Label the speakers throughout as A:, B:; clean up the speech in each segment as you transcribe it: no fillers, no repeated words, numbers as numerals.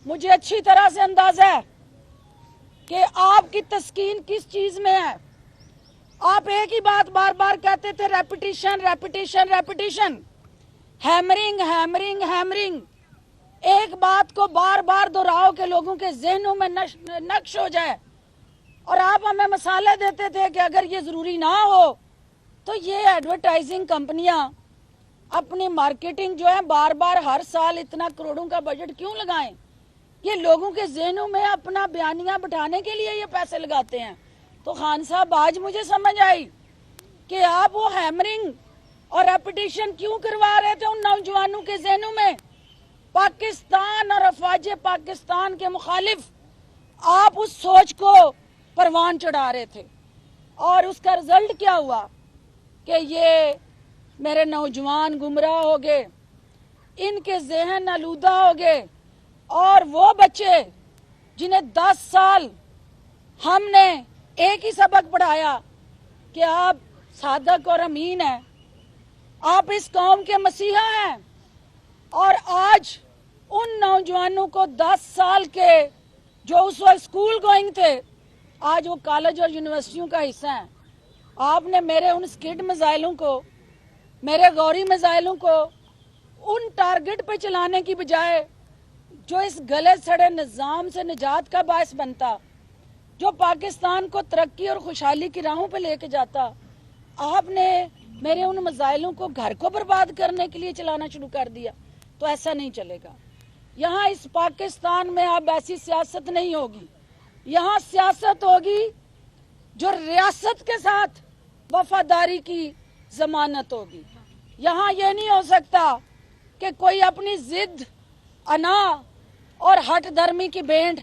A: मुझे अच्छी तरह से अंदाजा है कि आपकी तस्कीन किस चीज में है। आप एक ही बात बार बार कहते थे, repetition repetition repetition, hammering hammering hammering. एक बात को बार बार दोहराओ कि लोगों के जहनों में नक्श हो जाए। और आप हमें मसाले देते थे कि अगर ये जरूरी ना हो तो ये एडवर्टाइजिंग कंपनियां अपनी मार्केटिंग जो है बार बार हर साल इतना करोड़ों का बजट क्यों लगाएं। ये लोगों के जहनों में अपना बयानियां बिठाने के लिए ये पैसे लगाते हैं। तो खान साहब, आज मुझे समझ आई कि आप वो हैमरिंग और रेपिटिशन क्यों करवा रहे थे उन नौजवानों के जहनों में। पाकिस्तान और अफवाज पाकिस्तान के मुखालिफ आप उस सोच को परवान चढ़ा रहे थे। और उसका रिजल्ट क्या हुआ कि ये मेरे नौजवान गुमराह हो गए, इनके जहन आलूदा हो गए। और वो बच्चे जिन्हें 10 साल हमने एक ही सबक पढ़ाया कि आप सादक और अमीन हैं, आप इस कौम के मसीहा हैं, और आज उन नौजवानों को 10 साल के जो उस वक्त स्कूल गोइंग थे, आज वो कॉलेज और यूनिवर्सिटियों का हिस्सा हैं। आपने मेरे उन स्किड मिसाइलों को, मेरे गौरी मिसाइलों को उन टारगेट पे चलाने की बजाय जो इस गले सड़े निजाम से निजात का बायस बनता, जो पाकिस्तान को तरक्की और खुशहाली की राहों पे लेके जाता, आपने मेरे उन मिसाइलों को घर को बर्बाद करने के लिए चलाना शुरू कर दिया। तो ऐसा नहीं चलेगा। यहाँ इस पाकिस्तान में अब ऐसी सियासत नहीं होगी। यहाँ सियासत होगी जो रियासत के साथ वफादारी की जमानत होगी। यहाँ ये नहीं हो सकता कि कोई अपनी जिद, अना और हट धर्मी की भेंट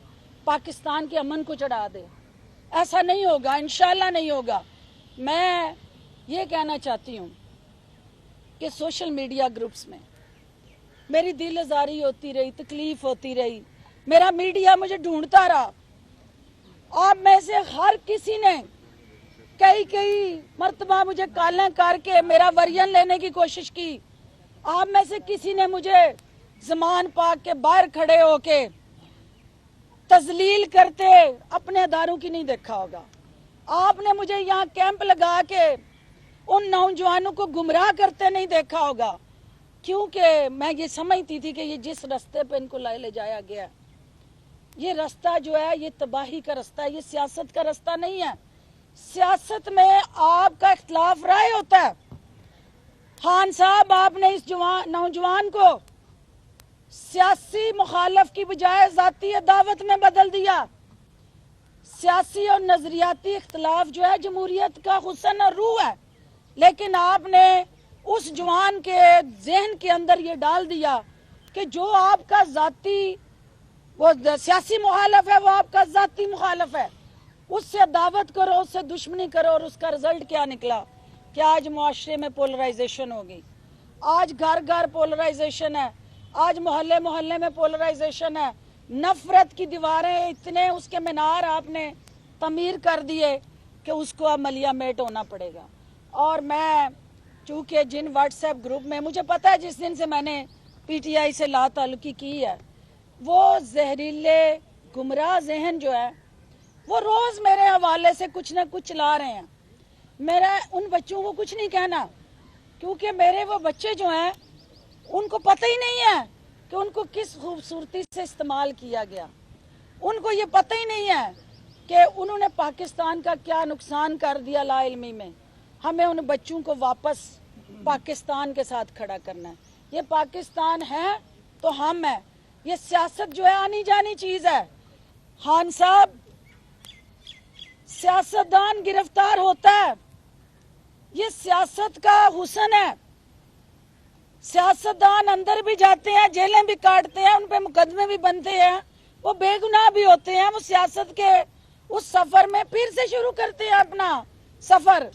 A: पाकिस्तान के अमन को चढ़ा दे। ऐसा नहीं होगा, इंशाल्लाह नहीं होगा। मैं ये कहना चाहती हूँ कि सोशल मीडिया ग्रुप्स में मेरी दिल आजारी होती रही, तकलीफ होती रही, मेरा मीडिया मुझे ढूंढता रहा। आप में से हर किसी ने कई मर्तबा मुझे कॉलें करके मेरा वरियन लेने की कोशिश की। आप में से किसी ने मुझे ज़मान पाक के बाहर खड़े होके तजलील करते अपने अदारों की नहीं देखा होगा। आपने मुझे यहाँ कैंप लगा के उन नौजवानों को गुमराह करते नहीं देखा होगा, क्योंकि मैं ये समझती थी कि ये जिस रास्ते पे इनको ले जाया गया, ये रास्ता जो है ये तबाही का रास्ता है, ये सियासत का रास्ता नहीं है। सियासत में आपका इख्तिलाफ राय होता है। खान साहब, आपने इस नौजवान को सियासी मुखालफ की बजाय जाती दावत में बदल दिया। सियासी और नजरियाती इख्तिलाफ जो है जमहूरियत का हुस्न और रूह है, लेकिन आपने उस जवान के जहन के अंदर ये डाल दिया कि जो आपका जाती वो सियासी मुखालफ है, वो आपका जाती मुखालफ है, उससे दावत करो, उससे दुश्मनी करो। और उसका रिजल्ट क्या निकला कि आज मुआशरे में पोलराइजेशन होगी, आज घर घर पोलराइजेशन है, आज मोहल्ले मोहल्ले में पोलराइजेशन है। नफरत की दीवारें इतने, उसके मीनार आपने तमीर कर दिए कि उसको अब मलिया मेट होना पड़ेगा। और मैं चूंकि जिन व्हाट्सएप ग्रुप में मुझे पता है, जिस दिन से मैंने पीटीआई से ला ताल्लुकी की है, वो जहरीले गुमराह जहन जो है वो रोज मेरे हवाले से कुछ ना कुछ चला रहे हैं। मेरा उन बच्चों को कुछ नहीं कहना, क्योंकि मेरे वो बच्चे जो हैं उनको पता ही नहीं है कि उनको किस खूबसूरती से इस्तेमाल किया गया। उनको ये पता ही नहीं है कि उन्होंने पाकिस्तान का क्या नुकसान कर दिया लाइल्मी में। हमें उन बच्चों को वापस पाकिस्तान के साथ खड़ा करना है। ये पाकिस्तान है तो हम है। ये सियासत जो है आनी जानी चीज है। खान साहब, सियासतदान गिरफ्तार होता है, ये सियासत का हुस्न है। सियासतदान अंदर भी जाते हैं, जेलें भी काटते हैं, उन पे मुकदमे भी बनते हैं, वो बेगुनाह भी होते हैं। वो सियासत के उस सफर में फिर से शुरू करते हैं अपना सफर।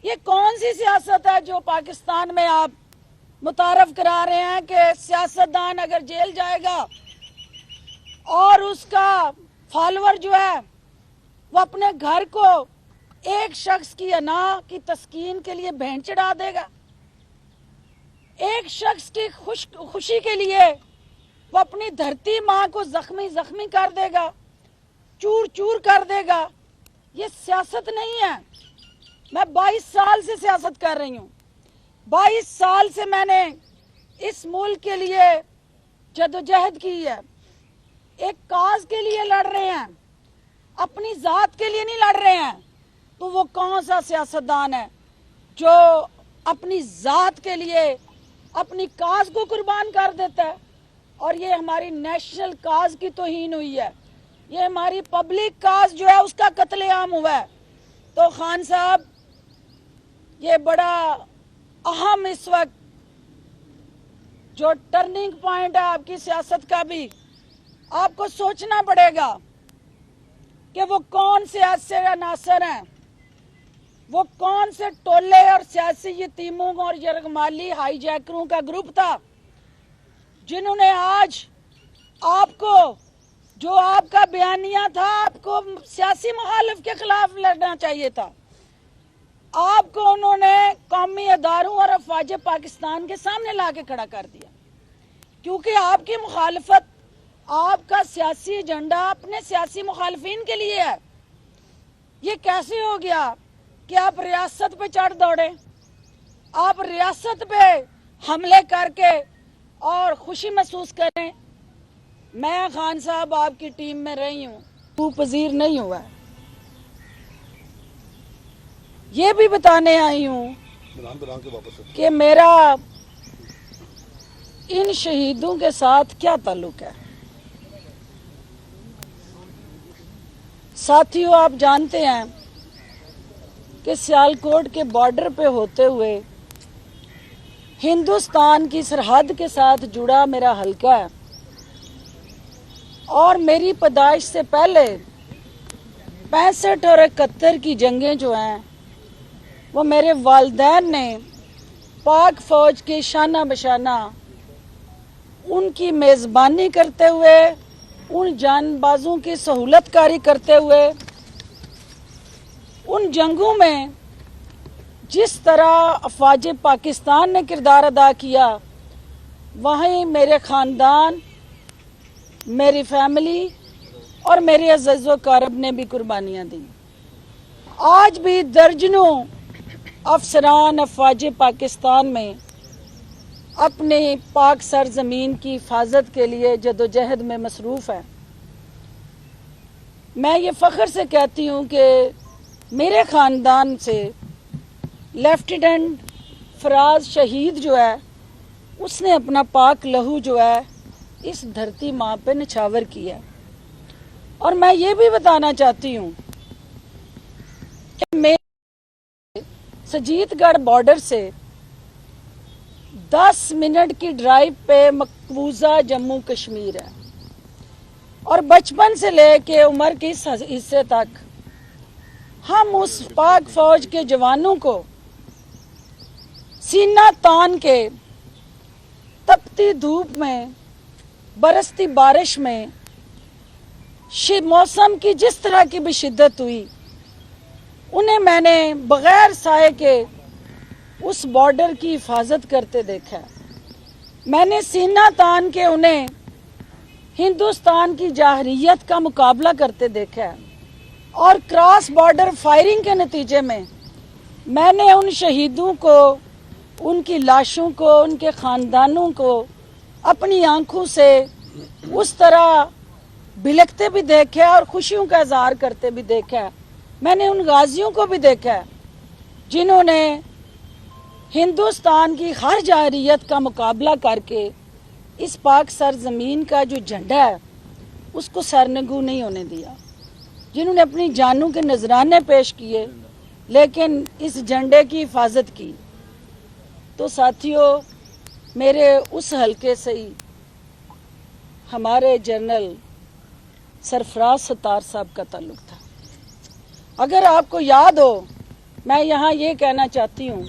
A: ये कौन सी सियासत है जो पाकिस्तान में आप मुतारफ करा रहे हैं कि सियासतदान अगर जेल जाएगा और उसका फॉलोअर जो है वो अपने घर को एक शख्स की अना की तस्कीन के लिए भेंट चढ़ा देगा, एक शख्स की खुशी के लिए वो अपनी धरती माँ को जख्मी जख्मी कर देगा, चूर चूर कर देगा। ये सियासत नहीं है। मैं 22 साल से सियासत कर रही हूँ। 22 साल से मैंने इस मुल्क के लिए जदोजहद की है। एक काज के लिए लड़ रहे हैं, अपनी जात के लिए नहीं लड़ रहे हैं। तो वो कौन सा सियासतदान है जो अपनी जात के लिए अपनी काज को कुर्बान कर देता है? और ये हमारी नेशनल काज की तौहीन हुई है, ये हमारी पब्लिक काज जो है उसका कत्लेआम हुआ है। तो खान साहब, ये बड़ा अहम इस वक्त जो टर्निंग पॉइंट है आपकी सियासत का, भी आपको सोचना पड़ेगा कि वो कौन से ऐसे अनासर हैं, वो कौन से टोले और सियासी यतीमों और यरगमाली हाईजैकरों का ग्रुप था जिन्होंने आज आपको, जो आपका बयानिया था, आपको सियासी मुखालिफ के खिलाफ लड़ना चाहिए था, आपको उन्होंने कौमी अदारों और अफवाज पाकिस्तान के सामने ला के खड़ा कर दिया, क्योंकि आपकी मुखालफत, आपका सियासी एजेंडा अपने सियासी मुखालफिन के लिए है। ये कैसे हो गया कि आप रियासत पे चढ़ दौड़े, आप रियासत पे हमले करके और खुशी महसूस करें? मैं खान साहब आपकी टीम में रही हूं, वो पजीर नहीं हुआ है। ये भी बताने आई हूं कि मेरा इन शहीदों के साथ क्या ताल्लुक है। साथियों, आप जानते हैं कि सियालकोट के बॉर्डर पे होते हुए हिंदुस्तान की सरहद के साथ जुड़ा मेरा हलका है, और मेरी पैदाइश से पहले 65 और 71 की जंगें जो हैं वो मेरे वालिदैन ने पाक फौज के शाना बशाना उनकी मेज़बानी करते हुए, उन जानबाजों की सहूलतकारी करते हुए, उन जंगों में जिस तरह अफवाज पाकिस्तान ने किरदार अदा किया, वहीं मेरे ख़ानदान, मेरी फैमिली और मेरे अज़ीज़ो कारब ने भी कुर्बानियाँ दी। आज भी दर्जनों अफसरान अफवाज पाकिस्तान में अपने पाक सरजमीन की हिफाजत के लिए जदोजहद में मसरूफ़ है। मैं ये फ़ख्र से कहती हूँ कि मेरे ख़ानदान से लेफ्टिनेंट फराज शहीद जो है, उसने अपना पाक लहू जो है इस धरती माँ पे निछावर किया। और मैं ये भी बताना चाहती हूँ कि मेरे सजीतगढ़ बॉर्डर से 10 मिनट की ड्राइव पे मकबूजा जम्मू कश्मीर है, और बचपन से लेके उम्र के इस हिस्से तक हम उस पाक फौज के जवानों को सीना तान के तपती धूप में, बरसती बारिश में, मौसम की जिस तरह की भी शिद्दत हुई, उन्हें मैंने बगैर साए के उस बॉर्डर की हिफाजत करते देखा है। मैंने सीना तान के उन्हें हिंदुस्तान की जाहरियत का मुकाबला करते देखा है, और क्रॉस बॉर्डर फायरिंग के नतीजे में मैंने उन शहीदों को, उनकी लाशों को, उनके ख़ानदानों को अपनी आंखों से उस तरह बिलखते भी देखा है और खुशियों का इजहार करते भी देखा है। मैंने उन गाजियों को भी देखा है जिन्होंने हिंदुस्तान की हर जाहरियत का मुकाबला करके इस पाक सरजमीन का जो झंडा है उसको सरनगू नहीं होने दिया, जिन्होंने अपनी जानों के नजराने पेश किए लेकिन इस झंडे की हिफाजत की। तो साथियों, मेरे उस हलके से ही हमारे जनरल सरफराज सत्तार साहब का ताल्लुक था। अगर आपको याद हो, मैं यहाँ ये कहना चाहती हूँ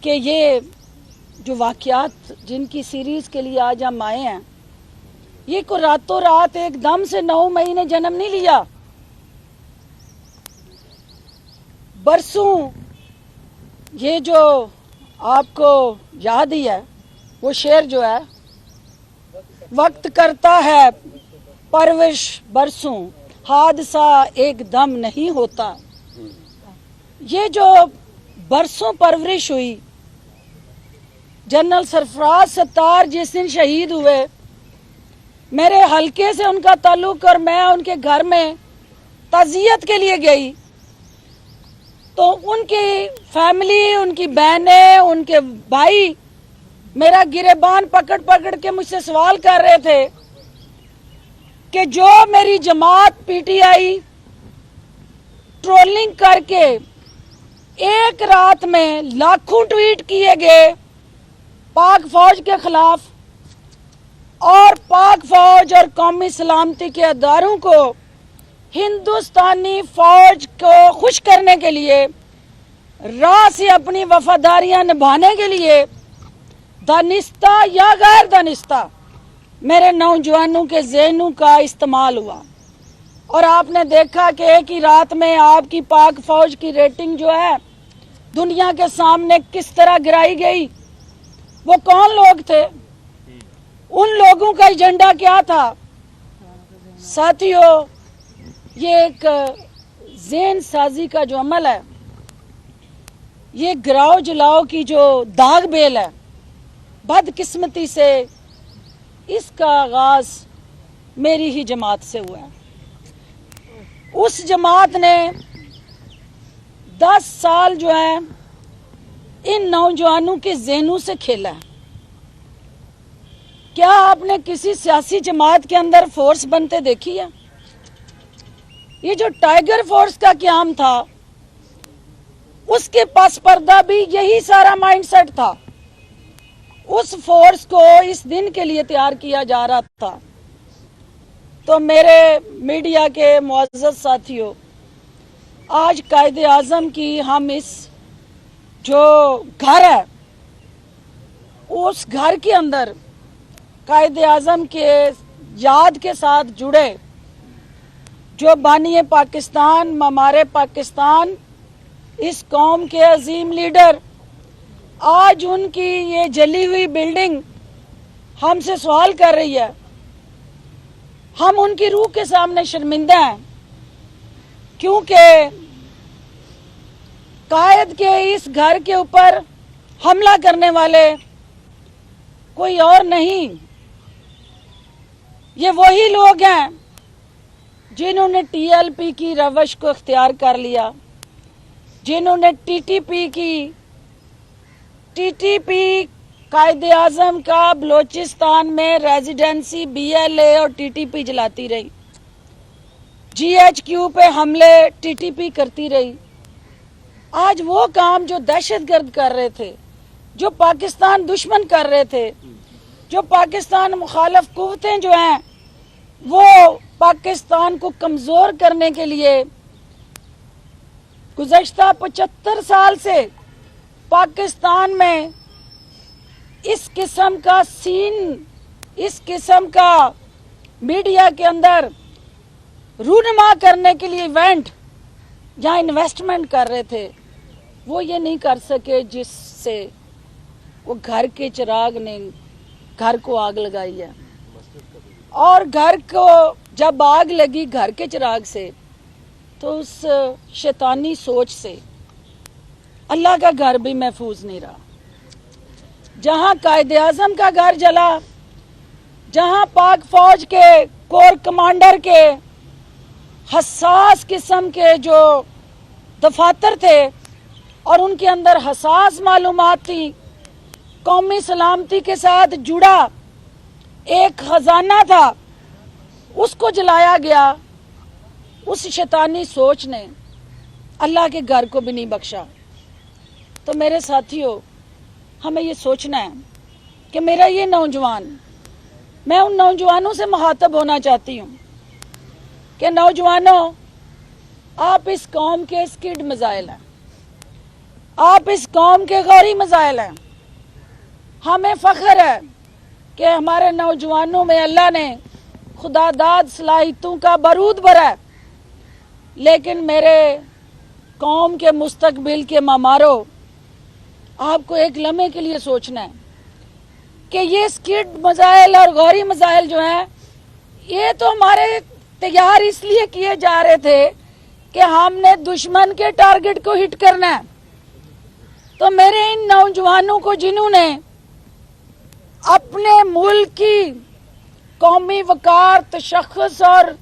A: कि ये जो वाक़यात जिनकी सीरीज़ के लिए आज हम आए हैं, ये को रातों रात एकदम से 9 महीने जन्म नहीं लिया। बरसों, ये जो आपको याद ही है वो शेर जो है वक्त करता है परवरिश बरसों, हादसा एक दम नहीं होता। ये जो बरसों परवरिश हुई, जनरल सरफराज सत्तार जिस दिन शहीद हुए, मेरे हलके से उनका ताल्लुक और मैं उनके घर में ताज़ियत के लिए गई तो उनकी फैमिली, उनकी बहनें, उनके भाई मेरा गिरेबान पकड़ पकड़ के मुझसे सवाल कर रहे थे कि जो मेरी जमात पीटीआई ट्रोलिंग करके एक रात में लाखों ट्वीट किए गए पाक फौज के खिलाफ और पाक फौज और कौमी सलामती के अदारों को हिंदुस्तानी फौज को खुश करने के लिए, राह से अपनी वफादारियां निभाने के लिए दानिस्ता या गैर दानिस्ता मेरे नौजवानों के ज़हनों का इस्तेमाल हुआ। और आपने देखा कि एक ही रात में आपकी पाक फौज की रेटिंग जो है दुनिया के सामने किस तरह गिराई गई। वो कौन लोग थे? उन लोगों का एजेंडा क्या था? साथियों, ये एक ज़हन साजी का जो अमल है, ये गिराओ जलाओ की जो दाग बेल है, बदकिस्मती से इसका आगाज मेरी ही जमात से हुआ है। उस जमात ने 10 साल जो है इन नौजवानों के ज़हनों से खेला है। क्या आपने किसी सियासी जमात के अंदर फोर्स बनते देखी है? ये जो टाइगर फोर्स का क्याम था, उसके पास पर्दा भी यही सारा माइंडसेट था। उस फोर्स को इस दिन के लिए तैयार किया जा रहा था। तो मेरे मीडिया के मुअज़्ज़ज़ साथियों, आज कायदे आज़म की हम इस जो घर है, उस घर के अंदर कायदे आज़म के याद के साथ जुड़े जो बानी पाकिस्तान, ममारे पाकिस्तान, इस कौम के अजीम लीडर, आज उनकी ये जली हुई बिल्डिंग हमसे सवाल कर रही है। हम उनकी रूह के सामने शर्मिंदा हैं, क्योंकि कायद के इस घर के ऊपर हमला करने वाले कोई और नहीं, ये वही लोग हैं जिन्होंने टीएलपी की रवश को इख्तियार कर लिया, जिन्होंने टीटीपी कायदे आज़म का बलोचिस्तान में रेजिडेंसी बीएलए और टीटीपी जलाती रही, जीएचक्यू पे हमले टीटीपी करती रही। आज वो काम जो दहशतगर्द कर रहे थे, जो पाकिस्तान दुश्मन कर रहे थे, जो पाकिस्तान मुखालिफ कुव्वतें जो हैं वो पाकिस्तान को कमजोर करने के लिए गुज़श्ता 75 साल से पाकिस्तान में इस किस्म का सीन, इस किस्म का मीडिया के अंदर रूनमा करने के लिए इवेंट या इन्वेस्टमेंट कर रहे थे, वो ये नहीं कर सके जिससे वो घर के चिराग ने घर को आग लगाई है। और घर को जब आग लगी घर के चिराग से, तो उस शैतानी सोच से अल्लाह का घर भी महफूज नहीं रहा। जहां कायदे आज़म का घर जला, जहां पाक फौज के कोर कमांडर के हसास किस्म के जो दफातर थे और उनके अंदर हसास मालूमात थी, कौमी सलामती के साथ जुड़ा एक खजाना था, उसको जलाया गया। उस शैतानी सोच ने अल्लाह के घर को भी नहीं बख्शा। तो मेरे साथियों, हमें ये सोचना है कि मेरा ये नौजवान, मैं उन नौजवानों से मुखातब होना चाहती हूँ कि नौजवानों, आप इस कौम के स्किड मज़ाइल हैं, आप इस कौम के गौरी मज़ाइल हैं। हमें फ़ख्र है कि हमारे नौजवानों में अल्लाह ने खुदादाद सलाहियतों का बारूद भरा है। लेकिन मेरे कौम के मुस्तकबिल के मामारो, आपको एक लम्हे के लिए सोचना है कि ये स्किड मिसाइल और गौरी मिसाइल जो हैं ये तो हमारे तैयार इसलिए किए जा रहे थे कि हमने दुश्मन के टारगेट को हिट करना है। तो मेरे इन नौजवानों को जिन्होंने अपने मुल्क की कौमी वकार, तशख़्ख़ुस और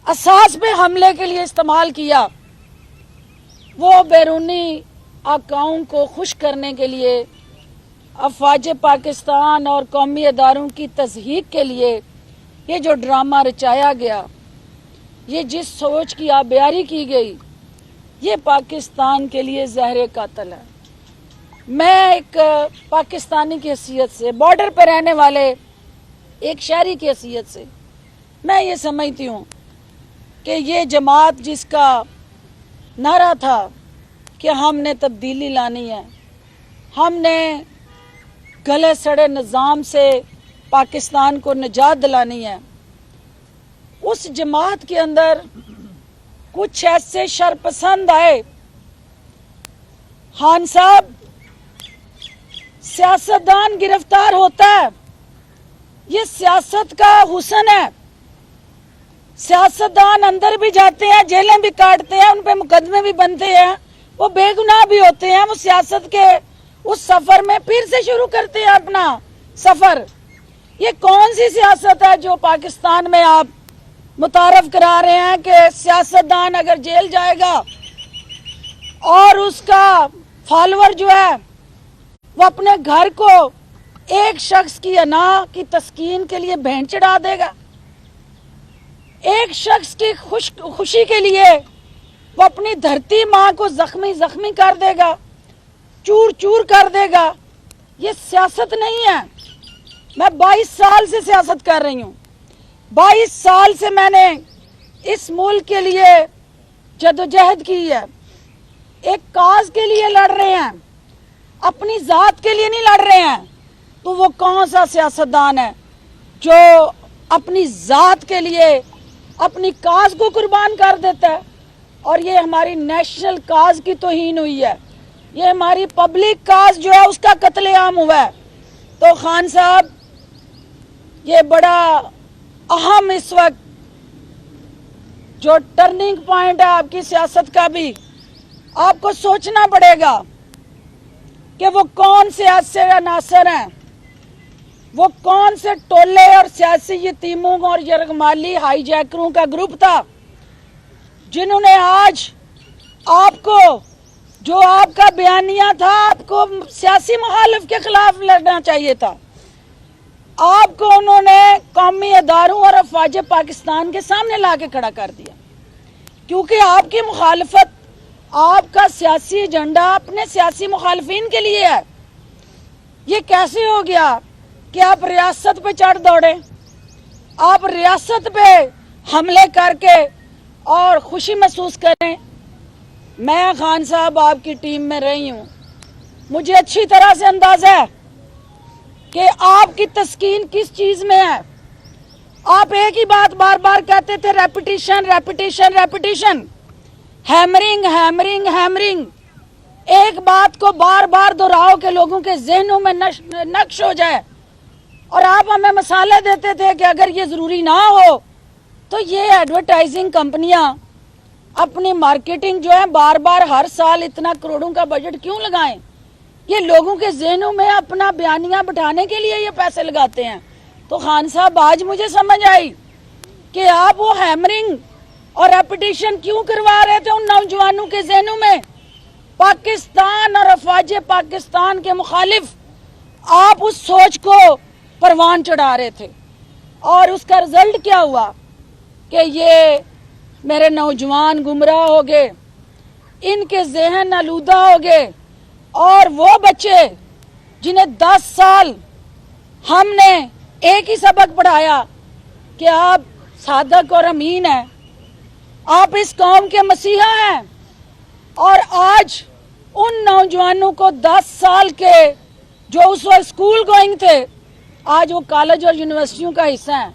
A: असास पे हमले के लिए इस्तेमाल किया, वो बैरूनी आकाओं को खुश करने के लिए, अफवाज पाकिस्तान और कौमी अदारों की तज़हीक के लिए ये जो ड्रामा रचाया गया, ये जिस सोच की आबियारी की गई, ये पाकिस्तान के लिए ज़हर कातिल है। मैं एक पाकिस्तानी की हैसियत से, बॉर्डर पर रहने वाले एक शहरी की हैसियत से मैं ये समझती हूँ कि ये जमात जिसका नारा था कि हमने तब्दीली लानी है, हमने गले सड़े निज़ाम से पाकिस्तान को निजात दिलानी है, उस जमात के अंदर कुछ ऐसे शरपसंद आए। खान साहब, सियासतदान गिरफ्तार होता है, ये सियासत का हुस्न है। सियासतदान अंदर भी जाते हैं, जेलें भी काटते हैं, उन पे मुकदमे भी बनते हैं, वो बेगुनाह भी होते हैं। वो सियासत के उस सफर में फिर से शुरू करते हैं अपना सफर। ये कौन सी सियासत है जो पाकिस्तान में आप मुतारफ करा रहे हैं कि सियासतदान अगर जेल जाएगा और उसका फॉलोअर जो है वो अपने घर को एक शख्स की अना की तस्कीन के लिए भेंट चढ़ा देगा, एक शख्स की खुशी के लिए वो अपनी धरती माँ को जख्मी कर देगा, चूर चूर कर देगा। ये सियासत नहीं है। मैं 22 साल से सियासत कर रही हूँ, 22 साल से मैंने इस मुल्क के लिए जदोजहद की है। एक काज के लिए लड़ रहे हैं, अपनी जात के लिए नहीं लड़ रहे हैं। तो वो कौन सा सियासतदान है जो अपनी जात के लिए अपनी काज को कुर्बान कर देता है? और ये हमारी नेशनल काज की तौहीन हुई है, ये हमारी पब्लिक काज जो है उसका कत्लेआम हुआ है। तो खान साहब, ये बड़ा अहम इस वक्त जो टर्निंग पॉइंट है आपकी सियासत का, भी आपको सोचना पड़ेगा कि वो कौन से ऐसे अनासर हैं, वो कौन से टोले और सियासी यतीमों और यरगमाली हाईजैकरों का ग्रुप था जिन्होंने आज आपको, जो आपका बयानिया था, आपको सियासी मुखालिफ के खिलाफ लड़ना चाहिए था, आपको उन्होंने कौमी अदारों और अफवाज पाकिस्तान के सामने ला के खड़ा कर दिया, क्योंकि आपकी मुखालफत, आपका सियासी एजेंडा अपने सियासी मुखालिफिन के लिए है। ये कैसे हो गया कि आप रियासत पे चढ़ दौड़े, आप रियासत पे हमले करके और खुशी महसूस करें? मैं खान साहब आपकी टीम में रही हूँ, मुझे अच्छी तरह से अंदाजा है कि आपकी तस्कीन किस चीज में है। आप एक ही बात बार बार कहते थे, repetition repetition repetition, hammering hammering hammering. एक बात को बार बार दोहराओ कि लोगों के जहनों में नक्श हो जाए। और आप हमें मसाले देते थे कि अगर ये जरूरी ना हो तो ये एडवर्टाइजिंग कंपनियां अपनी मार्केटिंग जो है बार बार हर साल इतना करोड़ों का बजट क्यों लगाएं? ये लोगों के जहनों में अपना बयानिया बिठाने के लिए ये पैसे लगाते हैं। तो खान साहब, आज मुझे समझ आई कि आप वो हैमरिंग और रेपिटेशन क्यों करवा रहे थे उन नौजवानों के जहनों में। पाकिस्तान और अफवाज पाकिस्तान के मुखालिफ आप उस सोच को परवान चढ़ा रहे थे, और उसका रिजल्ट क्या हुआ कि ये मेरे नौजवान गुमराह हो गए, इनके जहन आलूदा हो गए। और वो बच्चे जिन्हें 10 साल हमने एक ही सबक पढ़ाया कि आप सादक और अमीन हैं, आप इस कौम के मसीहा हैं, और आज उन नौजवानों को 10 साल के जो उस वक्त स्कूल गोइंग थे, आज वो कॉलेज और यूनिवर्सिटियों का हिस्सा हैं।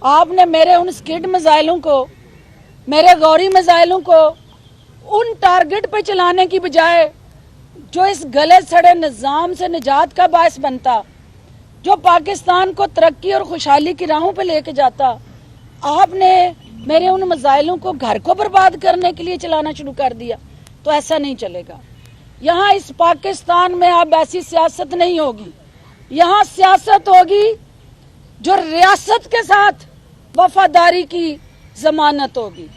A: आपने मेरे उन स्किड मिसाइलों को, मेरे गौरी मिसाइलों को उन टारगेट पे चलाने की बजाय जो इस गले सड़े निज़ाम से निजात का बायस बनता, जो पाकिस्तान को तरक्की और खुशहाली की राहों पे लेके जाता, आपने मेरे उन मसाइलों को घर को बर्बाद करने के लिए चलाना शुरू कर दिया। तो ऐसा नहीं चलेगा। यहाँ इस पाकिस्तान में अब ऐसी सियासत नहीं होगी। यहाँ सियासत होगी जो रियासत के साथ वफादारी की जमानत होगी।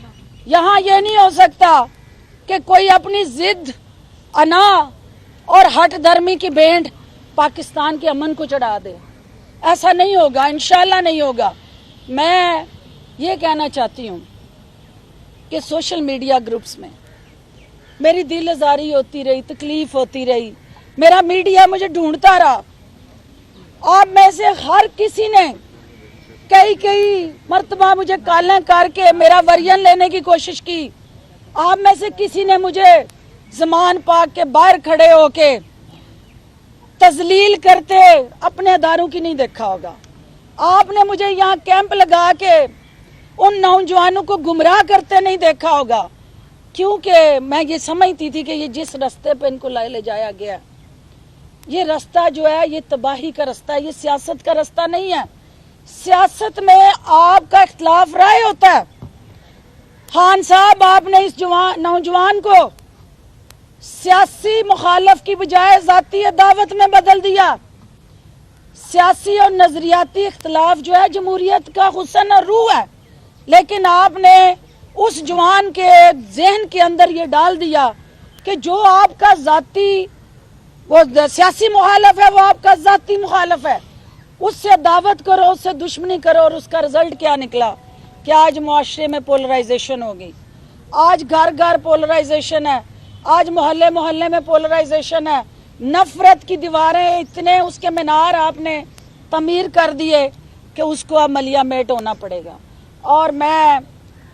A: यहाँ ये नहीं हो सकता कि कोई अपनी जिद, अना और हट धर्मी की भेंट पाकिस्तान के अमन को चढ़ा दे। ऐसा नहीं होगा, इंशाल्लाह नहीं होगा। मैं ये कहना चाहती हूँ कि सोशल मीडिया ग्रुप्स में मेरी दिल आज़ारी होती रही, तकलीफ होती रही, मेरा मीडिया मुझे ढूंढता रहा। आप में से हर किसी ने कई मर्तबा मुझे कालें करके मेरा वर्जन लेने की कोशिश की। आप में से किसी ने मुझे ज़मान पाक के बाहर खड़े होके तजलील करते अपने अदारों की नहीं देखा होगा। आपने मुझे यहाँ कैंप लगा के उन नौजवानों को गुमराह करते नहीं देखा होगा, क्योंकि मैं ये समझती थी कि ये जिस रास्ते पे इनको ले जाया गया, ये रास्ता जो है ये तबाही का रास्ता है, ये सियासत का रास्ता नहीं है। सियासत में आपका इख्तिलाफ राय होता है। खान साहब, आपने इस नौजवान को सियासी मुखालफ की बजाय जाती अदावत में बदल दिया। सियासी और नजरियाती इख्तिलाफ जो है जमहूरियत का हुस्न और रूह है, लेकिन आपने उस जवान के जहन के अंदर ये डाल दिया कि जो आपका जाती वो सियासी मुखालफ है, वो आपका जाती मुखालफ है, उससे दावत करो, उससे दुश्मनी करो। और उसका रिजल्ट क्या निकला कि आज मुआशरे में पोलराइजेशन हो गई। आज घर घर पोलराइजेशन है, आज मोहल्ले मोहल्ले में पोलराइजेशन है। नफरत की दीवारें, इतने उसके मीनार आपने तमीर कर दिए कि उसको अब मलियामेट होना पड़ेगा। और मैं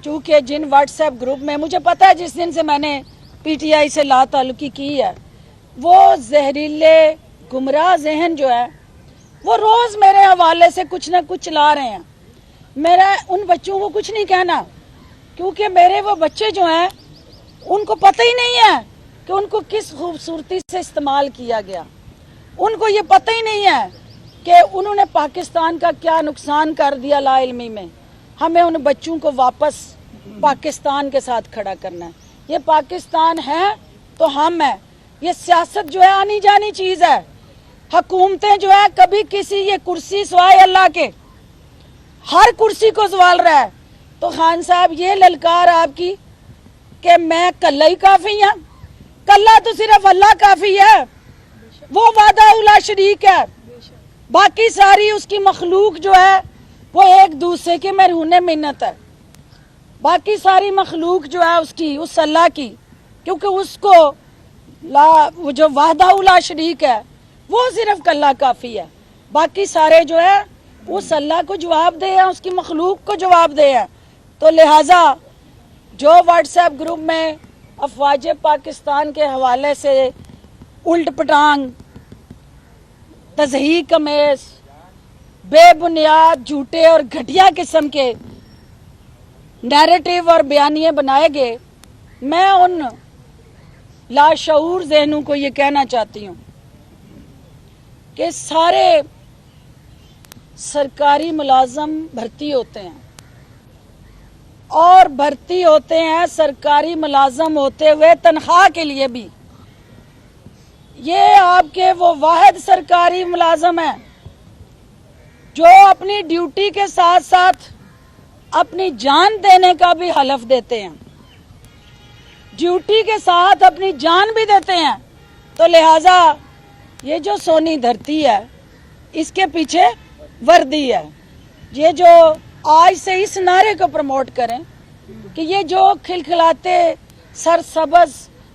A: चूँकि जिन व्हाट्सएप ग्रुप में मुझे पता है, जिस दिन से मैंने पीटीआई से ला ताल्लुकी की है, वो जहरीले गुमराह जहन जो है वो रोज मेरे हवाले से कुछ ना कुछ चला रहे हैं। मेरा उन बच्चों को कुछ नहीं कहना, क्योंकि मेरे वो बच्चे जो हैं उनको पता ही नहीं है कि उनको किस खूबसूरती से इस्तेमाल किया गया। उनको ये पता ही नहीं है कि उन्होंने पाकिस्तान का क्या नुकसान कर दिया लाइल्मी में। हमें उन बच्चों को वापस पाकिस्तान के साथ खड़ा करना है। ये पाकिस्तान है तो हम है। ये सियासत जो है आनी जानी चीज है। हुकूमतें जो है कभी किसी ये कुर्सी सिवाय अल्लाह के हर कुर्सी को सवाल रहा है। तो खान साहब, ये ललकार आपकी कि मैं कल्ला ही काफी हूं, कल्ला तो सिर्फ अल्लाह काफी है, वो वादा उला शरीक है। बाकी सारी उसकी मखलूक जो है वो एक दूसरे के मरहूने मिन्नत है। बाकी सारी मखलूक जो है उसकी, उस अल्लाह की, क्योंकि उसको वो जो वादा उला शरीक है वो सिर्फ कल्ला काफी है। बाकी सारे जो है उस अल्लाह को जवाब दे हैं, उसकी मखलूक को जवाब दे हैं। तो लिहाजा जो व्हाट्सएप ग्रुप में अफवाज पाकिस्तान के हवाले से उल्ट पटांग, तज़हीक अमेज़, बेबुनियाद, झूठे और घटिया किस्म के नैरेटिव और बयानिए बनाए गए, मैं उन लाशऊर ज़हनों को ये कहना चाहती हूँ कि सारे सरकारी मुलाजम भर्ती होते हैं और भर्ती होते हैं सरकारी मुलाजम होते हुए तनख्वाह के लिए भी। ये आपके वो वाहिद सरकारी मुलाजम हैं जो अपनी ड्यूटी के साथ साथ अपनी जान देने का भी हलफ देते हैं, ड्यूटी के साथ अपनी जान भी देते हैं। तो लिहाजा ये जो सोनी धरती है इसके पीछे वर्दी है। ये जो आज से इस नारे को प्रमोट करें कि ये जो खिलखिलाते सरसब्ज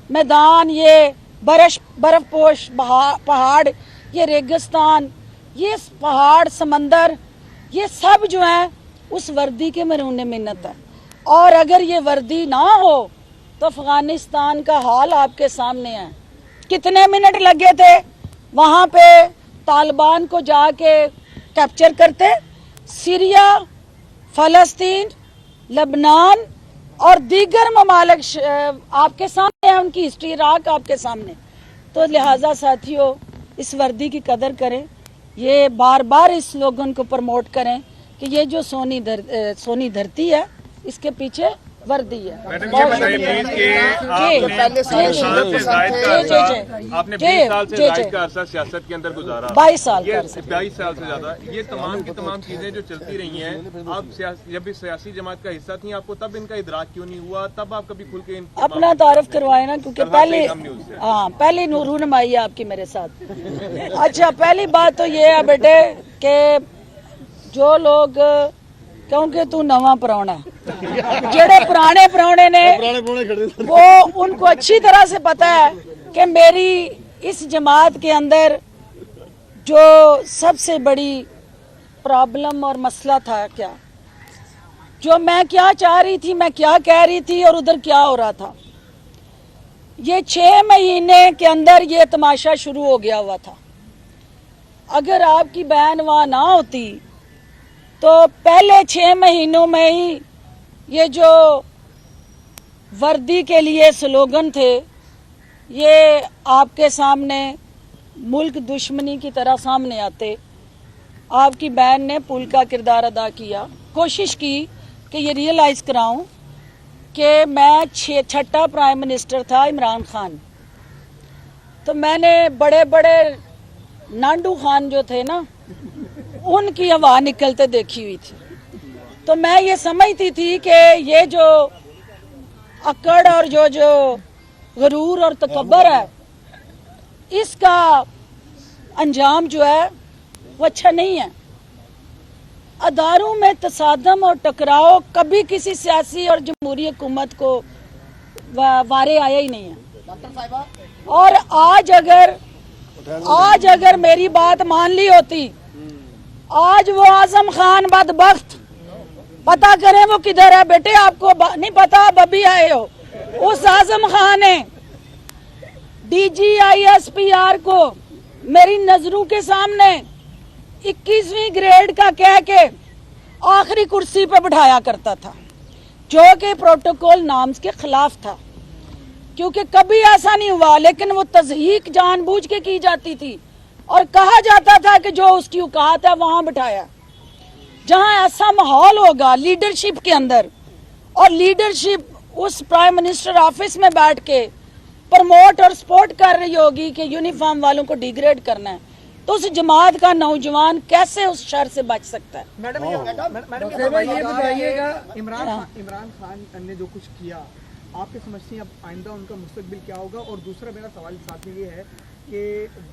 A: मैदान, ये बर्फपोश पहाड़, ये रेगिस्तान, ये पहाड़, समंदर, ये सब जो है उस वर्दी के मरहूने मिन्नत है। और अगर ये वर्दी ना हो तो अफगानिस्तान का हाल आपके सामने है। कितने मिनट लगे थे वहां पे तालिबान को जाके कैप्चर करते। सीरिया, फलस्तीन, लबनान और दीगर ममालिक आपके सामने है, उनकी हिस्ट्री, इराक आपके सामने। तो लिहाजा साथियों, इस वर्दी की कदर करें। ये बार बार इस स्लोगन को प्रमोट करें कि ये जो सोनी धरती है इसके पीछे वर्दी है।
B: मैडम ये बताइए प्लीज कि आपने 20 साल से जायद का अरसा सियासत के अंदर गुजारा,
A: 22 साल
B: ये
A: का अरसा।
B: 22 साल से ज्यादा, ये तमाम की तमाम चीजें जो चलती रही हैं, आप जब भी सियासी जमात का हिस्सा थी आपको तब इनका इदराक क्यों नहीं हुआ? तब आप कभी खुल के
A: अपना तारुफ करवाए ना, क्योंकि पहली रूनमाई है आपकी मेरे साथ। अच्छा, पहली बात तो ये है बेटे कि जो लोग क्योंकि तू नवा प्राहुणा जेड़े पुराने प्राहुणे ने वो उनको अच्छी तरह से पता है कि मेरी इस जमात के अंदर जो सबसे बड़ी प्रॉब्लम और मसला था, क्या जो मैं क्या चाह रही थी, मैं क्या कह रही थी और उधर क्या हो रहा था। ये 6 महीने के अंदर ये तमाशा शुरू हो गया हुआ था। अगर आपकी बहन वहां ना होती तो पहले 6 महीनों में ही ये जो वर्दी के लिए स्लोगन थे ये आपके सामने मुल्क दुश्मनी की तरह सामने आते। आपकी बहन ने पुल का किरदार अदा किया, कोशिश की कि ये रियलाइज कराऊं कि मैं 6ठा प्राइम मिनिस्टर था इमरान खान, तो मैंने बड़े बड़े नांडू खान जो थे ना उनकी हवा निकलते देखी हुई थी। तो मैं ये समझती थी कि ये जो अकड़ और जो गरूर और तकब्बर है इसका अंजाम जो है वो अच्छा नहीं है। अदारों में तसादम और टकराव कभी किसी सियासी और जमहूरी हुकूमत को वारे आया ही नहीं है। और आज अगर मेरी बात मान ली होती, आज वो आजम खान बदबख्त, पता करें वो किधर है बेटे, आपको नहीं पता, आप अभी आए हो। उस आजम खान ने DGISPR को मेरी नजरों के सामने 21वीं ग्रेड का कह के आखिरी कुर्सी पे बिठाया करता था, जो कि प्रोटोकॉल नाम के खिलाफ था, क्योंकि कभी ऐसा नहीं हुआ। लेकिन वो तज़हीक जानबूझ के की जाती थी और कहा जाता था कि जो उसकी औकात है वहां बिठाया। जहां ऐसा माहौल होगा लीडरशिप के अंदर, और लीडरशिप उस प्राइम मिनिस्टर ऑफिस में बैठ के प्रमोट और सपोर्ट कर रही होगी कि यूनिफॉर्म वालों को डिग्रेड करना है, तो उस जमात का नौजवान कैसे उस शर से बच सकता है?
C: मैडम ये बताइएगा, इमरान खान ने जो कुछ किया, आपके समझती हैं अब आइंदा उनका मुस्तकबिल क्या होगा? और दूसरा मेरा सवाल साथ में ये है कि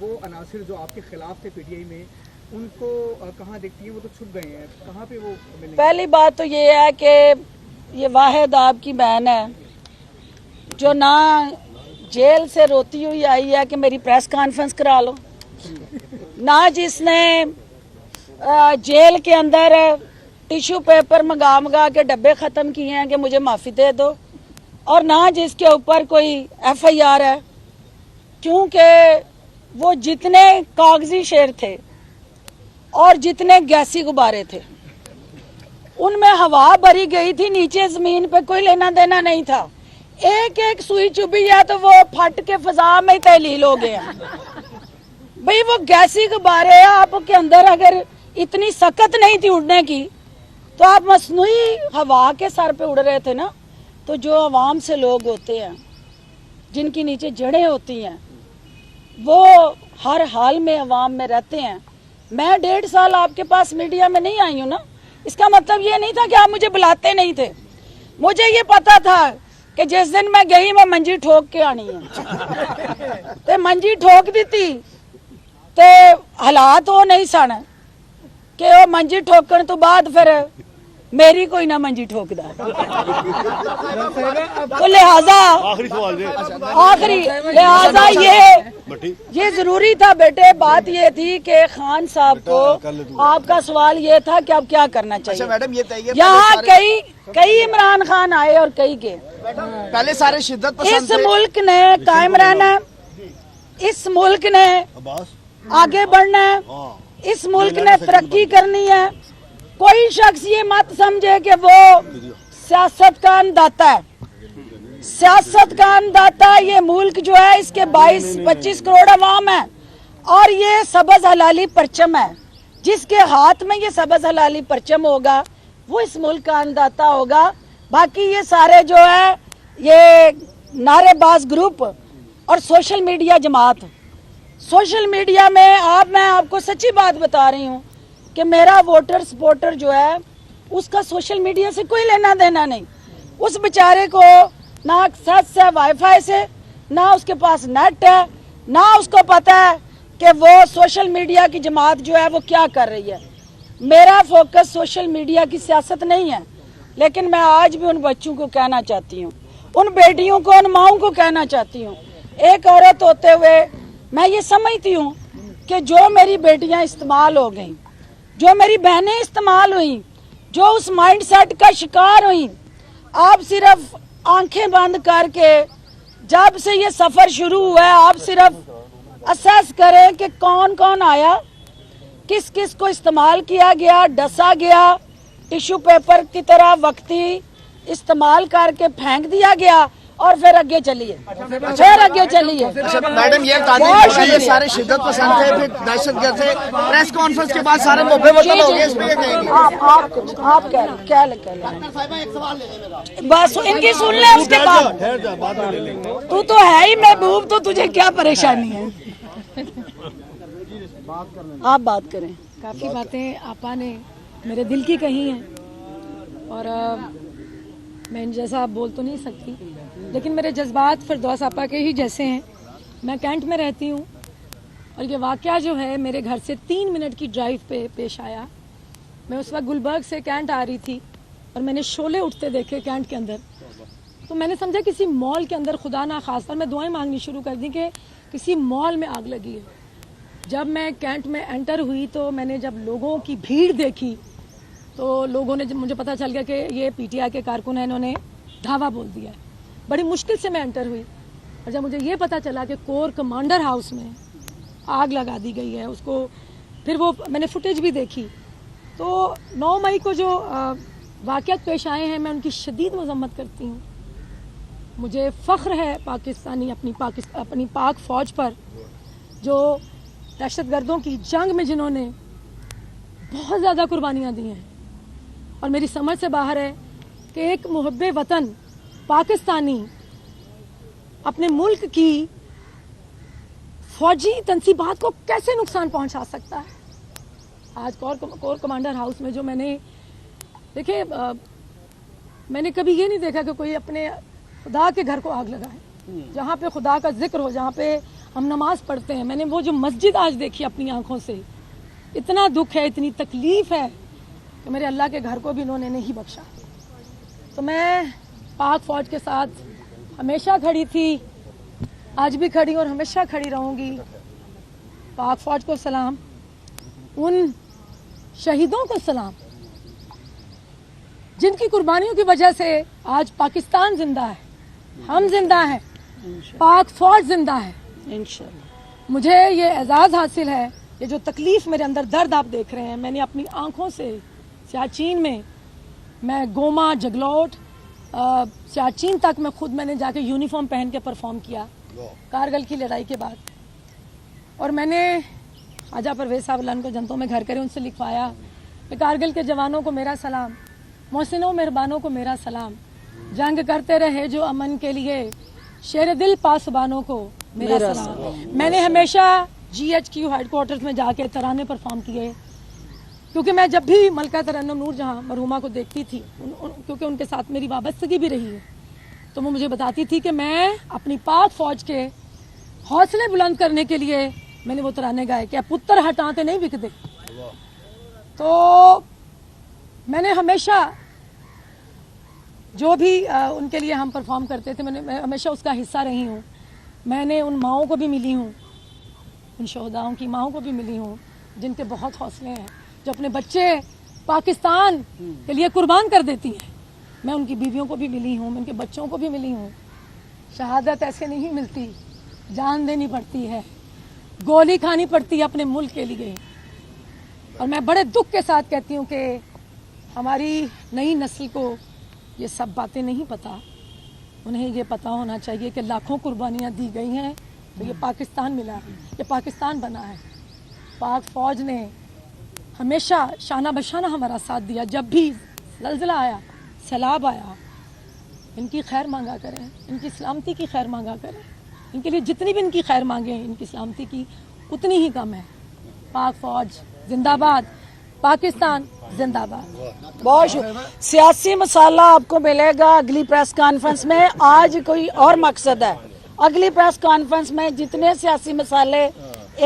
C: वो अनासिर जो आपके खिलाफ थे PTI में, उनको कहाँ देखती हैं? वो तो छुप गए हैं, कहाँ पे वो मिलेंगे?
A: पहली बात तो ये है कि ये वाहिद आपकी बहन है जो ना जेल से रोती हुई आई है कि मेरी प्रेस कॉन्फ्रेंस करा लो, ना जिसने जेल के अंदर टिश्यू पेपर मंगा के डब्बे खत्म किए हैं कि मुझे माफी दे दो, और ना जिसके ऊपर कोई FIR है, क्योंकि वो जितने कागजी शेर थे और जितने गैसी गुब्बारे थे उनमें हवा भरी गई थी, नीचे जमीन पे कोई लेना देना नहीं था। एक एक सुई चुभी है तो वो फट के फिजा में तहलील हो गया। भाई वो गैसी गुब्बारे आपके अंदर अगर इतनी सकत नहीं थी उड़ने की तो आप मसनूई हवा के सर पे उड़ रहे थे ना। तो जो आवाम से लोग होते हैं जिनकी नीचे जड़ें होती हैं वो हर हाल में आवाम में रहते हैं। मैं 1.5 साल आपके पास मीडिया में नहीं आई हूँ ना, इसका मतलब ये नहीं था कि आप मुझे बुलाते नहीं थे। मुझे ये पता था कि जिस दिन मैं गई मैं मंजी ठोक के आनी है ते मंजी ठोक दी थी ते हालात वो नहीं सन कि वो मंजी ठोकन तो बाद फिर मेरी कोई ना मंजी ठोकदा। तो लिहाजा ये जरूरी था बेटे। बात ये थी कि खान साहब को आपका सवाल ये था कि अब क्या करना चाहिए।
D: अच्छा मैडम, ये
A: यहाँ कई इमरान खान आए और कई गए।
D: पहले सारे शिद्दत पसंद
A: इस मुल्क ने कायम रहना है, इस मुल्क ने आगे बढ़ना है, इस मुल्क ने तरक्की करनी है। कोई शख्स ये मत समझे कि वो सियासत का अन्नदाता है। सियासत का अन्नदाता ये मुल्क जो है इसके 22-25 करोड़ अवाम है। और ये सबज हलाली परचम है, जिसके हाथ में ये सबज हलाली परचम होगा वो इस मुल्क का अन्नदाता होगा। बाकी ये सारे जो है ये नारेबाज ग्रुप और सोशल मीडिया जमात, सोशल मीडिया में मैं आपको सच्ची बात बता रही हूँ कि मेरा वोटर सपोर्टर जो है उसका सोशल मीडिया से कोई लेना देना नहीं। उस बेचारे को ना एक्सेस है वाईफाई से, ना उसके पास नेट है, ना उसको पता है कि वो सोशल मीडिया की जमात जो है वो क्या कर रही है। मेरा फोकस सोशल मीडिया की सियासत नहीं है, लेकिन मैं आज भी उन बच्चों को कहना चाहती हूँ, उन बेटियों को, उन माओं को कहना चाहती हूँ, एक औरत होते हुए मैं ये समझती हूँ कि जो मेरी बेटियां इस्तेमाल हो गई, जो मेरी बहनें इस्तेमाल हुई, जो उस माइंडसेट का शिकार हुई, आप सिर्फ आंखें बंद करके जब से ये सफर शुरू हुआ है आप सिर्फ असेस करें कि कौन कौन आया, किस किस को इस्तेमाल किया गया, डसा गया, टिश्यू पेपर की तरह वक्ती इस्तेमाल करके फेंक दिया गया और फिर आगे चलिए, फिर आगे चलिए।
D: मैडम ये बता दें ये सारे शिद्दत पसंद थे, फिर दहशतगर्द थे, प्रेस कॉन्फ्रेंस के बाद सारे मुब्बे वतन हो गए, इस पे ये कहेंगे?
A: आप क्या लें बस इनकी सुन ले, उसके बाद तू तो है ही महबूब, तो तुझे क्या परेशानी है? आप बात करें।
E: काफ़ी बातें आपा ने मेरे दिल की कही हैं और मैं जैसा आप बोल तो नहीं सकती, लेकिन मेरे जज्बात फिरदौस आपा के ही जैसे हैं। मैं कैंट में रहती हूँ और ये वाक़या जो है मेरे घर से 3 मिनट की ड्राइव पे पेश आया। मैं उस वक्त गुलबर्ग से कैंट आ रही थी और मैंने शोले उठते देखे कैंट के अंदर, तो मैंने समझा किसी मॉल के अंदर खुदा ना खास्ता मैं दुआएं मांगनी शुरू कर दी कि किसी मॉल में आग लगी है। जब मैं कैंट में एंटर हुई तो मैंने जब लोगों की भीड़ देखी तो लोगों ने, जब मुझे पता चल गया कि ये पीटीआई के कारकुन हैं, इन्होंने धावा बोल दिया है। बड़ी मुश्किल से मैं एंटर हुई और जब मुझे ये पता चला कि कोर कमांडर हाउस में आग लगा दी गई है, उसको फिर वो मैंने फुटेज भी देखी। तो 9 मई को जो वाक़यात पेश आए हैं मैं उनकी शदीद मजम्मत करती हूँ। मुझे फ़ख्र है पाकिस्तानी अपनी पाक फ़ौज पर, जो दहशतगर्दों की जंग में जिन्होंने बहुत ज़्यादा कुर्बानियाँ दी हैं। और मेरी समझ से बाहर है कि एक मुहब्बे वतन पाकिस्तानी अपने मुल्क की फौजी तनसीबात को कैसे नुकसान पहुंचा सकता है। आज कोर कमांडर हाउस में जो मैंने देखे, मैंने कभी ये नहीं देखा कि कोई अपने खुदा के घर को आग लगाए, जहाँ पे खुदा का जिक्र हो, जहाँ पे हम नमाज पढ़ते हैं। मैंने वो जो मस्जिद आज देखी अपनी आंखों से, इतना दुख है, इतनी तकलीफ है कि मेरे अल्लाह के घर को भी इन्होंने नहीं बख्शा। तो मैं पाक फौज के साथ हमेशा खड़ी थी, आज भी खड़ी और हमेशा खड़ी रहूंगी। पाक फौज को सलाम, उन शहीदों को सलाम जिनकी कुर्बानियों की वजह से आज पाकिस्तान जिंदा है, हम जिंदा हैं, पाक फौज जिंदा है इंशाअल्लाह। मुझे ये एजाज हासिल है, ये जो तकलीफ मेरे अंदर, दर्द आप देख रहे हैं, मैंने अपनी आंखों से सियाचिन में, मैं गोमा, जगलौट, सियाचिन तक मैं खुद मैंने जाके यूनिफॉर्म पहन के परफॉर्म किया कारगिल की लड़ाई के बाद। और मैंने ख्वाजा परवेज साहब को जनतों में घर करे उनसे लिखवाया कि कारगिल के जवानों को मेरा सलाम, मोहसिनों मेहरबानों को मेरा सलाम, जंग करते रहे जो अमन के लिए, शेर दिल पासबानों को मेरा सलाम। मैंने हमेशा GHQ हेडक्वार्टर्स में जाके तराने परफॉर्म किए, क्योंकि मैं जब भी मलका तरन्नुम नूर जहाँ मरहुमा को देखती थी, क्योंकि उनके साथ मेरी वाबस्तगी भी रही है, तो वो मुझे बताती थी कि मैं अपनी पाक फौज के हौसले बुलंद करने के लिए मैंने वो तराने गाए कि पुत्र हटाते नहीं बिकते। तो मैंने हमेशा जो भी उनके लिए हम परफॉर्म करते थे, मैं हमेशा उसका हिस्सा रही हूँ। मैंने उन माओं को भी मिली हूँ, उन शहदाओं की माओं को भी मिली हूँ जिनके बहुत हौसले हैं, जो अपने बच्चे पाकिस्तान के लिए कुर्बान कर देती हैं। मैं उनकी बीवियों को भी मिली हूँ, मैं उनके बच्चों को भी मिली हूँ। शहादत ऐसे नहीं मिलती, जान देनी पड़ती है, गोली खानी पड़ती है अपने मुल्क के लिए। और मैं बड़े दुख के साथ कहती हूँ कि हमारी नई नस्ल को ये सब बातें नहीं पता। उन्हें ये पता होना चाहिए कि लाखों कुर्बानियाँ दी गई हैं तो ये पाकिस्तान मिला है, ये पाकिस्तान बना है। पाक फौज ने हमेशा शाना बशाना हमारा साथ दिया। जब भी ज़लज़ला आया, सैलाब आया, इनकी खैर मांगा करें, इनकी सलामती की खैर मांगा करें। इनके लिए जितनी भी इनकी खैर मांगे, इनकी सलामती की उतनी ही कम है। पाक फौज जिंदाबाद, पाकिस्तान जिंदाबाद।
A: बहुत सियासी मसाला आपको मिलेगा अगली प्रेस कॉन्फ्रेंस में। आज कोई और मकसद है। अगली प्रेस कॉन्फ्रेंस में जितने सियासी मसाले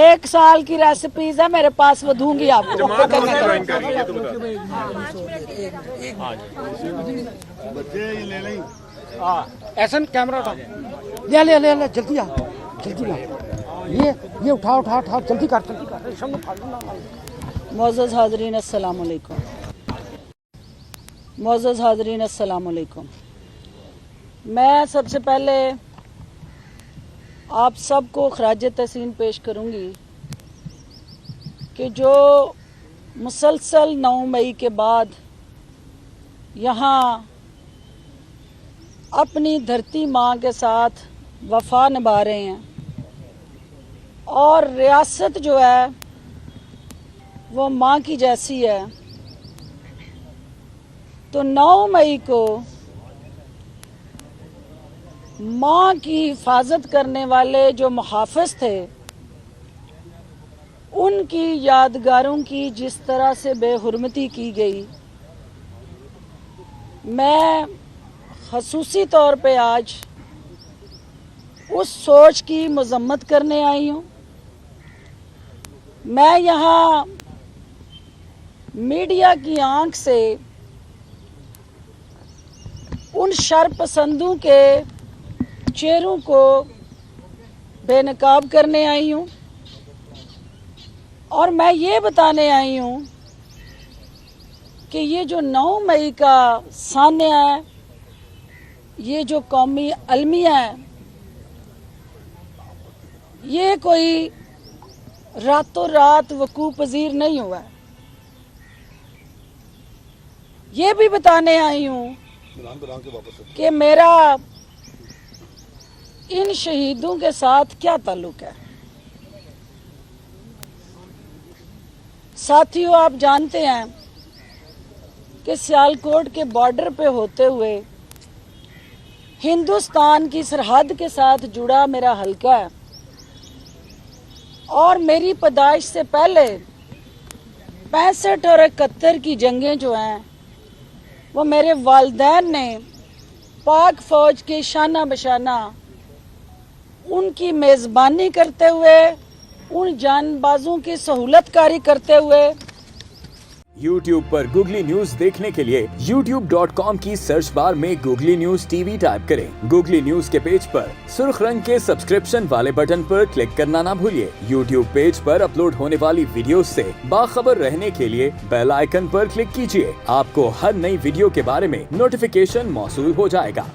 A: 1 साल की रेसिपीज है मेरे पास, वो दूंगी आपको।
B: जमात कौन सी ज्वाइन कर रही है तो बता
D: ऐसा कैमरा उठा
F: ले ले ले ले जल्दी आ, जल्दी ला, ये उठा उठा उठा, जल्दी कर शंभू फाड़ू ना।
A: मोअज़्ज़ज़ हाज़रीन अस्सलाम वालेकुम। मोअज़्ज़ज़ हाज़रीन अस्सलाम वालेकुम। मैं सबसे पहले आप सबको खराज तहसीन पेश करूंगी कि जो मुसलसल 9 मई के बाद यहाँ अपनी धरती माँ के साथ वफा निभा रहे हैं और रियासत जो है वो माँ की जैसी है, तो 9 मई को माँ की हिफाजत करने वाले जो मुहाफ़िज़ थे, उनकी यादगारों की जिस तरह से बेहुरमती की गई, मैं ख़ुसूसी तौर पे आज उस सोच की मज़म्मत करने आई हूँ। मैं यहाँ मीडिया की आंख से उन शरपसंदों के चेहरों को बेनकाब करने आई हूँ और मैं ये बताने आई हूँ कि ये जो 9 मई का सान्या है, ये जो कौमी अलमिया है, ये कोई रातों रात वकूफ़ पज़ीर नहीं हुआ है। ये भी बताने आई हूँ कि मेरा इन शहीदों के साथ क्या ताल्लुक है। साथियों, आप जानते हैं कि सियालकोट के बॉर्डर पे होते हुए हिंदुस्तान की सरहद के साथ जुड़ा मेरा हलका है और मेरी पैदाइश से पहले 65 और 71 की जंगें जो हैं वो मेरे वालिदैन ने पाक फौज के शाना बशाना उनकी मेज़बानी करते हुए, उन जानबाजों की सहूलतकारी करते हुए
G: YouTube पर गूगली न्यूज देखने के लिए youtube.com की सर्च बार में गूगली न्यूज टीवी टाइप करें। गूगली न्यूज के पेज पर सुर्ख रंग के सब्सक्रिप्शन वाले बटन पर क्लिक करना ना भूलिए। YouTube पेज पर अपलोड होने वाली वीडियोस से बाखबर रहने के लिए बेल आइकन पर क्लिक कीजिए। आपको हर नई वीडियो के बारे में नोटिफिकेशन मौसूल हो जाएगा।